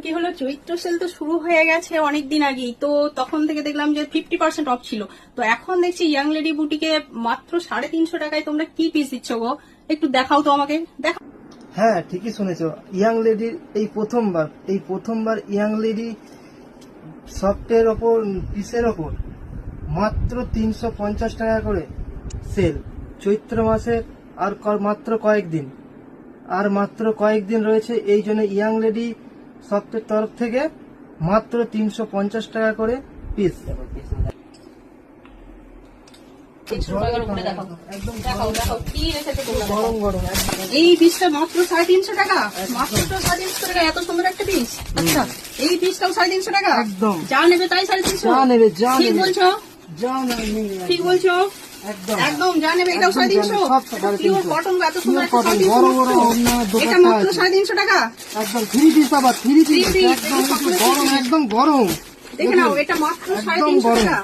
কি হলো চৈত্র সেল তো শুরু হয়ে গেছে অনেকদিন আগেই, তো তখন থেকে দেখলাম যে 50% অফ ছিল। তো এখন দেখছি ইয়াং লেডি বুটিকে মাত্র 350 টাকায় তোমরা কি পিস দিচ্ছ গো, একটু দেখাও তো আমাকে, দেখাও। হ্যাঁ, ঠিকই শুনেছো। ইয়াং লেডির এই প্রথমবার ইয়াং লেডি সফটের ওপর পিসের ওপর মাত্র 350 টাকা করে সেল। চৈত্র মাসের আর মাত্র কয়েকদিন রয়েছে, এই জন্য ইয়াং লেডি সফটের তরফ থেকে মাত্র 350 টাকা করে পিস। গরম গরম এই পিসটা মাত্র 350 টাকা, মাত্র 350 টাকা, এত সুন্দর একটা পিস। আচ্ছা, এই পিসটাও 350 টাকা, একদম যা নেবে তাই 350। যা নেবে যা ঠিক নেবে বলছো, যা নেবে ঠিক বলছো, একদম একদম যা নেবে এটাও 350। পিওর কটন, এত সুন্দর একটা কটন, 350 বড় বড় মাত্র। ওড়না, এটা দোপাট্টা মাত্র আছে। 350 টাকা, একদম 3 পিস, আবার 3 পিস piece, একদম একদম গরম, একদম গরম। দেখে নাও, এটা মাত্র একদম 350 গরম। টাকা,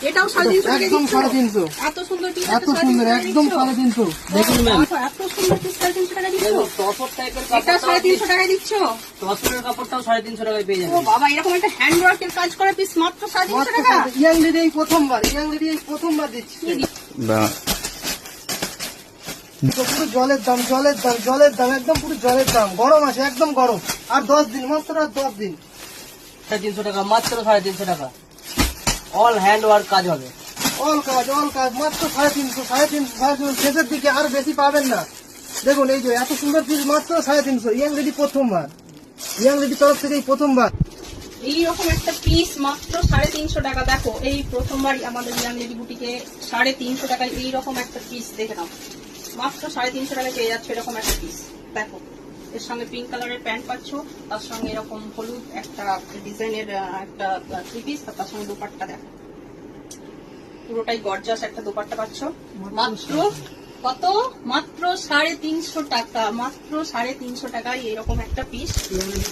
এটাও 350 টাকা একদম দিচ্ছ। 350। এত সুন্দর পিস, এত সুন্দর, একদম 350। দেখুন ম্যাম, এত সুন্দর পিস 350 টাকা দিচ্ছ, টসর টাইপের এটা 350 টাকায় দিচ্ছ। টসরের কাপড়টাও 350 টাকায় পেয়ে ও যাবেন। বাবা, এরকম একটা হ্যান্ড ওয়ার্কের কাজ করা পিস মাত্র 350 টাকা। ইয়াং লেডি এই প্রথমবার দিচ্ছে। পুরো জলের দাম একদম পুরো জলের দাম। গরম আছে, একদম গরম। আর 10 দিন, মাত্র আর 10 দিন। 350 টাকা, মাত্র 350 টাকা। অল হ্যান্ড ওয়ার্ক কাজ হবে। অল কাজ মাত্র 350 শেষের দিকে আর বেশি পাবেন না। দেখুন এই যে এত সুন্দর পিস মাত্র 350। ইয়াং লেডি প্রথমবার, ইয়াং লেডি তরফ থেকে এই প্রথমবার। এইরকম একটা পিস মাত্র 350 টাকা। দেখো, এই প্রথমবারই আমাদের ইয়াং লেডি বুটিকে 350 টাকায় এইরকম একটা পিস দেখে নাও, মাত্র 350 টাকায় পেয়ে যাচ্ছে এরকম একটা পিস। দেখো, এর সঙ্গে পিঙ্ক কালারের প্যান্ট পাচ্ছ, তার সঙ্গে এরকম হলুদ একটা ডিজাইনের একটা থ্রি পিস, তার সঙ্গে দোপাট্টা। দেখো, পুরোটাই গর্জাস একটা দোপাট্টা পাচ্ছ। মাত্র কত? মাত্র 350 টাকা, মাত্র 350 টাকায় এরকম একটা পিস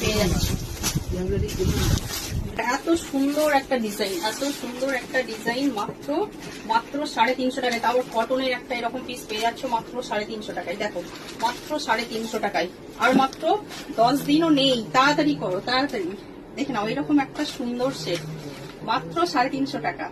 পেয়ে যাচ্ছে। এত সুন্দর একটা ডিজাইন, মাত্র 350 টাকায়। তারপর কটনের একটা এরকম পিস পেয়ে যাচ্ছ মাত্র 350 টাকায়। দেখো, মাত্র 350 টাকায়। আর মাত্র 10 দিনও নেই, তাড়াতাড়ি করো, তাড়াতাড়ি দেখে নাও। এরকম একটা সুন্দর সেট মাত্র 350 টাকা।